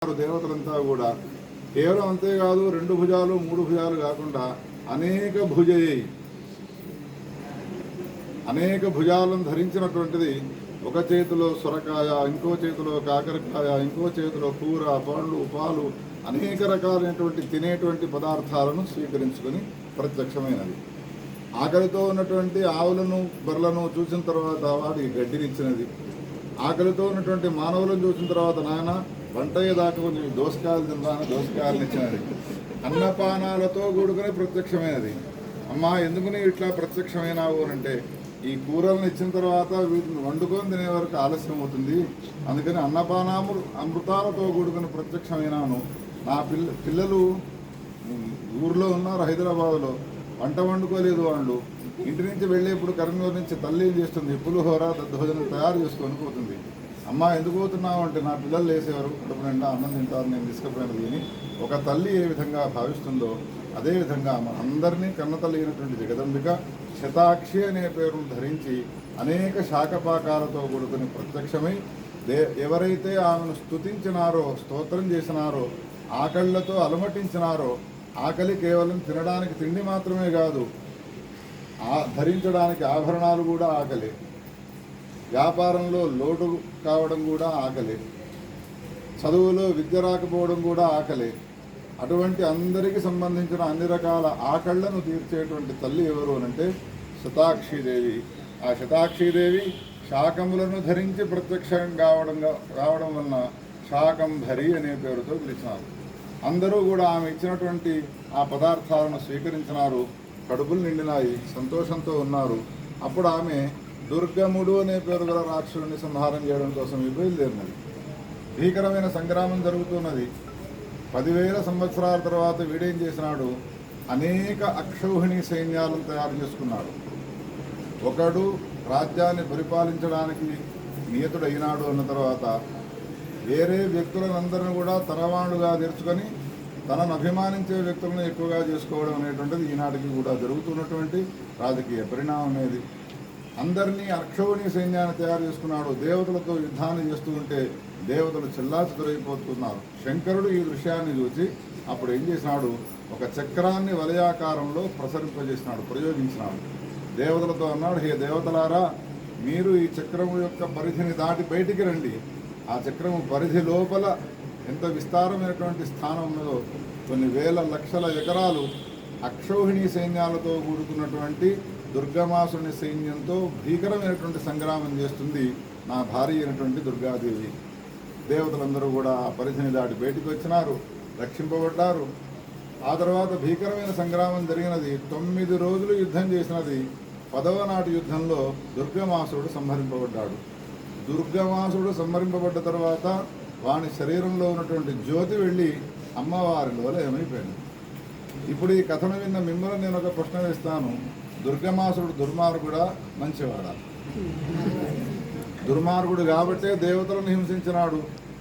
దేవతలంతా కూడా కేవలం అంతేకాదు 2 భుజాలు 3 భుజాలు కాకుండా అనేక భుజాలను ధరించినటువంటిది. ఒక చేతిలో సొరకాయ, ఇంకో చేతిలో కాకరకాయ, ఇంకో చేతిలో కూర, పండ్లు, పాలు, అనేక రకాలైనటువంటి తినేటువంటి పదార్థాలను స్వీకరించుకొని ప్రత్యక్షమైనది. ఆకలితో ఉన్నటువంటి ఆవులను బర్రెలను చూసిన తర్వాత వాటికి గడ్డినిచ్చినది. ఆకలితో ఉన్నటువంటి మానవులను చూసిన తర్వాత నాయన వంటయ్య దాకా నీవు దోసకాయలు తిన్నాను దోసకాయలను ఇచ్చినది. అన్నపానాలతో కూడుకుని ప్రత్యక్షమైనది. అమ్మా ఎందుకు నీవు ఇట్లా ప్రత్యక్షమైనావు అంటే ఈ కూరలను ఇచ్చిన తర్వాత వీటిని వండుకొని తినే వరకు ఆలస్యం అవుతుంది, అందుకని అమృతాలతో కూడుకుని ప్రత్యక్షమైనాను. నా పిల్లలు ఊర్లో ఉన్నారు, హైదరాబాద్లో వంట వండుకోలేదు. వాళ్ళు ఇంటి నుంచి వెళ్ళేప్పుడు కరీంనగర్ నుంచి తల్లి ఏం చేస్తుంది, పులిహోర దద్దోజనం తయారు చేసుకొని పోతుంది. అమ్మ ఎందుకు పోతున్నావు అంటే నా పిల్లలు లేసేవారు కడుపు నిండా అన్నం తింటారు, నేను తీసుకుపోయినది అని ఒక తల్లి ఏ విధంగా భావిస్తుందో అదేవిధంగా అందరినీ కన్నతల్లి అయినటువంటి జగదంబిక శతాక్షి అనే పేరును ధరించి అనేక శాఖపాకాలతో కూడుకుని ప్రత్యక్షమై ఎవరైతే ఆమెను స్తుతించినారో, స్తోత్రం చేసినారో, ఆకళ్లతో అలమటించినారో, ఆకలి కేవలం తినడానికి తిండి మాత్రమే కాదు, ధరించడానికి ఆభరణాలు కూడా ఆకలి, వ్యాపారంలో లోటు కావడం కూడా ఆకలి, చదువులో విద్య రాకపోవడం కూడా ఆకలి. అటువంటి అందరికీ సంబంధించిన అన్ని రకాల ఆకళ్లను తీర్చేటువంటి తల్లి ఎవరు అంటే శతాక్షీదేవి. ఆ శతాక్షీదేవి శాకములను ధరించి ప్రత్యక్షం రావడం వలన శాకంభరి అనే పేరుతో పిలిచినారు. అందరూ కూడా ఆమె ఇచ్చినటువంటి ఆ పదార్థాలను స్వీకరించినారు, కడుపులు నిండినాయి, సంతోషంతో ఉన్నారు. అప్పుడు ఆమె దుర్గముడు అనే పేరు గల రాక్షసుని సంహారం చేయడం కోసం బయలుదేరినది. భీకరమైన సంగ్రామం జరుగుతున్నది. 10,000 సంవత్సరాల తర్వాత వీడేం చేసినాడు, అనేక అక్షౌహిణి సైన్యాలను తయారు చేసుకున్నాడు. ఒకడు రాజ్యాన్ని పరిపాలించడానికి నియతుడైనాడు అన్న తర్వాత వేరే వ్యక్తులందరినీ కూడా తనవాణుగా తెరుచుకొని తనను అభిమానించే వ్యక్తులను ఎక్కువగా చేసుకోవడం అనేటువంటిది ఈనాటికి కూడా జరుగుతున్నటువంటి రాజకీయ పరిణామం అనేది. అందరినీ అక్షౌహిణి సైన్యాన్ని తయారు చేసుకున్నాడు. దేవతలతో యుద్ధాన్ని చేస్తూ ఉంటే దేవతలు చెల్లాచెదురైపోతున్నారు. శంకరుడు ఈ దృశ్యాన్ని చూసి అప్పుడు ఏం చేసినాడు, ఒక చక్రాన్ని వలయాకారంలో ప్రయోగించినాడు. దేవతలతో అన్నాడు, హే దేవతలారా, మీరు ఈ చక్రము యొక్క పరిధిని దాటి బయటికి రండి. ఆ చక్రము పరిధి లోపల ఎంత విస్తారమైనటువంటి స్థానం ఉన్నదో, కొన్ని వేల లక్షల ఎకరాలు అక్షౌహిణి సైన్యాలతో కూడుకున్నటువంటి దుర్గమాసుని సైన్యంతో భీకరమైనటువంటి సంగ్రామం చేస్తుంది నా భార్య అయినటువంటి దుర్గాదేవి. దేవతలందరూ కూడా ఆ పరిధిని దాటి బయటికి వచ్చినారు, రక్షింపబడ్డారు. ఆ తర్వాత భీకరమైన సంగ్రామం జరిగినది. 9 రోజులు యుద్ధం చేసినది. 10వ నాటి యుద్ధంలో దుర్గమాసుడు సంహరింపబడ్డాడు. దుర్గమాసుడు సంహరింపబడ్డ తర్వాత వాని శరీరంలో ఉన్నటువంటి జ్యోతి వెళ్ళి అమ్మవారిలో ఏమైపోయింది. ఇప్పుడు ఈ కథను విన్న మిమ్మల్ని నేను ఒక ప్రశ్న వేస్తాను, దుర్గమాసుడు దుర్మార్గుడా మంచివాడా? దుర్మార్గుడు కాబట్టే దేవతలను హింసించినాడు,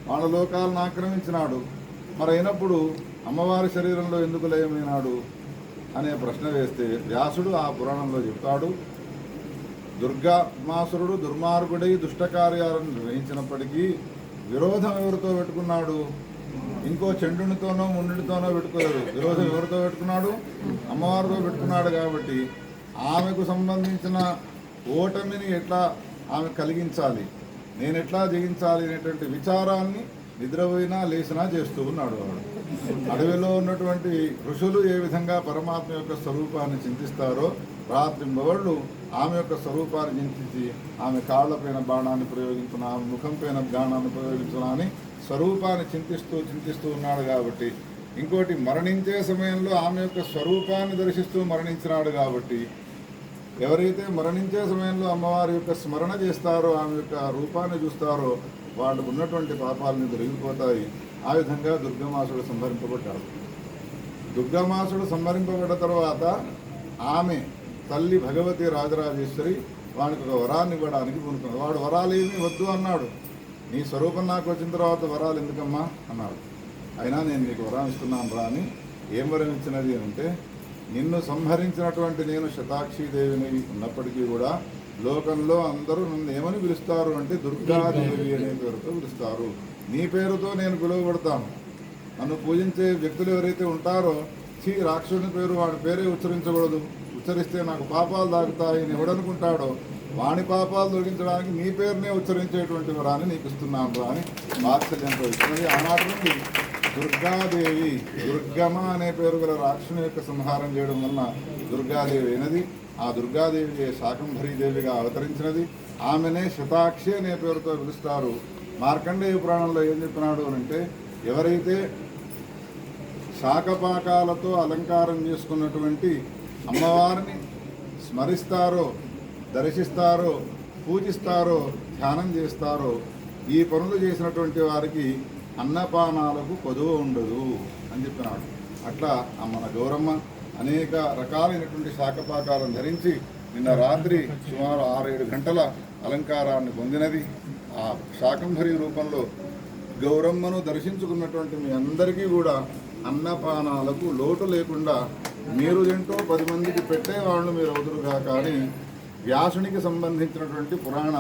వాళ్ళ లోకాలను ఆక్రమించినాడు. మరి అయినప్పుడు అమ్మవారి శరీరంలో ఎందుకు లయమైనాడు అనే ప్రశ్న వేస్తే వ్యాసుడు ఆ పురాణంలో చెప్తాడు, దుర్గమాసురుడు దుర్మార్గుడై దుష్టకార్యాలను నిర్వహించినప్పటికీ విరోధం ఎవరితో పెట్టుకున్నాడు? ఇంకో చండునితోనో ముండితోనో పెట్టుకోలేదు. విరోధం ఎవరితో పెట్టుకున్నాడు? అమ్మవారితో పెట్టుకున్నాడు. కాబట్టి ఆమెకు సంబంధించిన ఓటమిని ఎట్లా ఆమె కలిగించాలి, నేను ఎట్లా జయించాలి అనేటువంటి విచారాన్ని నిద్రపోయినా లేచినా చేస్తూ ఉన్నాడు. వాడు అడవిలో ఉన్నటువంటి ఋషులు ఏ విధంగా పరమాత్మ యొక్క స్వరూపాన్ని చింతిస్తారో రాత్రింబవళ్ళు ఆమె యొక్క స్వరూపాన్ని చింతించి ఆమె కాళ్లపైన బాణాన్ని ప్రయోగించిన, ఆమె ముఖం పైన బాణాన్ని ప్రయోగించిన అని స్వరూపాన్ని చింతిస్తూ ఉన్నాడు. కాబట్టి ఇంకోటి మరణించే సమయంలో ఆమె యొక్క స్వరూపాన్ని దర్శిస్తూ మరణించినాడు. కాబట్టి ఎవరైతే మరణించే సమయంలో అమ్మవారి యొక్క స్మరణ చేస్తారో, ఆమె యొక్క రూపాన్ని చూస్తారో వాళ్ళకు ఉన్నటువంటి పాపాలని దొరికిపోతాయి. ఆ విధంగా దుర్గమాసుడు సంహరింపబడ్డాడు. దుర్గమాసుడు సంహరింపబడ్డ తర్వాత ఆమె తల్లి భగవతి రాజరాజేశ్వరి వానికి ఒక వరాన్ని ఇవ్వడానికి పూనుకున్నాడు. వాడు వరాలు ఏమీ వద్దు అన్నాడు. నీ స్వరూపం నాకు వచ్చిన తర్వాత వరాలు ఎందుకమ్మా అన్నాడు. అయినా నేను నీకు వరం ఇస్తున్నాను రా అని. ఏం వరం ఇచ్చినది అంటే, నిన్ను సంహరించినటువంటి నేను శతాక్షీదేవిని ఉన్నప్పటికీ కూడా లోకంలో అందరూ నన్ను ఏమని పిలుస్తారు అంటే దుర్గాదేవి అనే పేరుతో పిలుస్తారు. నీ పేరుతో నేను పిలువబడతాను. నన్ను పూజించే వ్యక్తులు ఎవరైతే ఉంటారో రాక్షసుని పేరు వాడి పేరే ఉచ్చరించకూడదు, ఉచ్చరిస్తే నాకు పాపాలు దాగుతాయి అని ఎవడనుకుంటాడో వాని పాపాలు తొలగించడానికి నీ పేరునే ఉచ్చరించేటువంటి వరాన్ని నీకు ఇస్తున్నాను అని వాత్సల్యంతో ఇచ్చినది. ఆనాటి నుండి దుర్గాదేవి, దుర్గమ అనే పేరు గల రాక్షసుని యొక్క సంహారం చేయడం వలన దుర్గాదేవి అయినది. ఆ దుర్గాదేవి శాకంభరీదేవిగా అవతరించినది. ఆమెనే శతాక్షి అనే పేరుతో పిలుస్తారు. మార్కండేయ పురాణంలో ఏం చెప్పినాడు అంటే, ఎవరైతే శాకపాకాలతో అలంకారం చేసుకున్నటువంటి అమ్మవారిని స్మరిస్తారో, దర్శిస్తారో, పూజిస్తారో, ధ్యానం చేస్తారో, ఈ పనులు చేసినటువంటి వారికి అన్నపానాలకు కొదువ ఉండదు అని చెప్పినాడు. అట్లా మన గౌరమ్మ అనేక రకాలైనటువంటి శాకపాకాలను ధరించి నిన్న రాత్రి సుమారు 6-7 గంటల అలంకారాన్ని పొందినది. ఆ శాకంభరి రూపంలో గౌరమ్మను దర్శించుకున్నటువంటి మీ అందరికీ కూడా అన్నపానాలకు లోటు లేకుండా మీరు తింటూ 10 మందికి పెట్టేవాళ్ళు మీరు అవుతురుగా. కానీ వ్యాసునికి సంబంధించినటువంటి పురాణ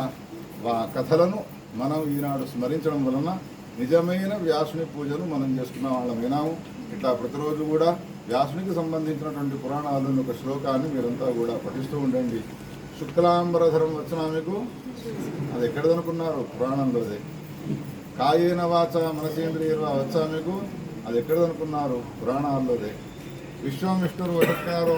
కథలను మనం ఈనాడు స్మరించడం వలన నిజమైన వ్యాసుని పూజను మనం చేసుకున్న వాళ్ళమైనాము. ఇట్లా ప్రతిరోజు కూడా వ్యాసునికి సంబంధించినటువంటి పురాణాలను ఒక శ్లోకాన్ని మీరంతా కూడా పఠిస్తూ ఉండండి. శుక్లాంబరధరం వచ్చినా మీకు అది ఎక్కడదనుకున్నారు? పురాణంలోదే. కాయేన వాచ మనసేంద్రియర్వా వచ్చా మీకు అది ఎక్కడదనుకున్నారు? పురాణాల్లోదే. విశ్వం విష్ణురు వదత్కారో